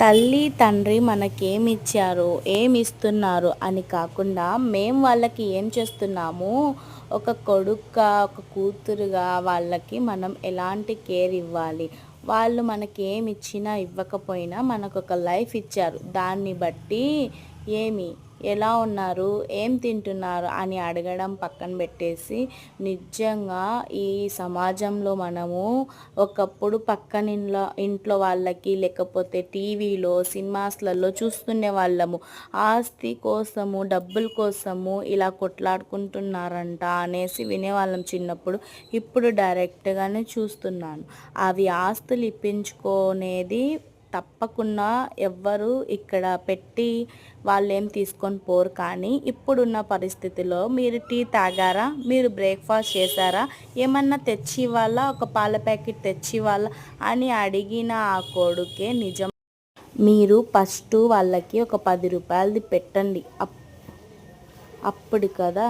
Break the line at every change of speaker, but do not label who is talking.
తల్లి తండ్రి మనకేమిచ్చారు, ఏమిస్తున్నారు అని కాకుండా మేము వాళ్ళకి ఏం చేస్తున్నాము, ఒక కొడుకుగా ఒక కూతురుగా వాళ్ళకి మనం ఎలాంటి కేర్ ఇవ్వాలి. వాళ్ళు మనకి ఏమి ఇచ్చినా ఇవ్వకపోయినా మనకు ఒక లైఫ్ ఇచ్చారు. దాన్ని బట్టి ఏమి ఎలా ఉన్నారు, ఏం తింటున్నారు అని అడగడం పక్కన పెట్టేసి, నిజంగా ఈ సమాజంలో మనము ఒకప్పుడు ఇంట్లో వాళ్ళకి లేకపోతే టీవీలో సినిమాస్లలో చూస్తుండే వాళ్ళము. ఆస్తి కోసము డబ్బుల కోసము ఇలా కొట్లాడుకుంటున్నారంట అనేసి వినేవాళ్ళం చిన్నప్పుడు. ఇప్పుడు డైరెక్ట్గానే చూస్తున్నాను. అవి ఆస్తులు ఇప్పించుకునేది తప్పకుండా ఎవ్వరు ఇక్కడ పెట్టి వాళ్ళేం తీసుకొని పోరు. కానీ ఇప్పుడున్న పరిస్థితిలో మీరు టీ తాగారా, మీరు బ్రేక్ఫాస్ట్ చేశారా, ఏమన్నా తెచ్చి ఇవ్వాలా, ఒక పాల ప్యాకెట్ తెచ్చి ఇవ్వాలా అని అడిగిన ఆ కొడుకే నిజం. మీరు ఫస్ట్ వాళ్ళకి ఒక 10 రూపాయలది పెట్టండి, అప్పుడు కదా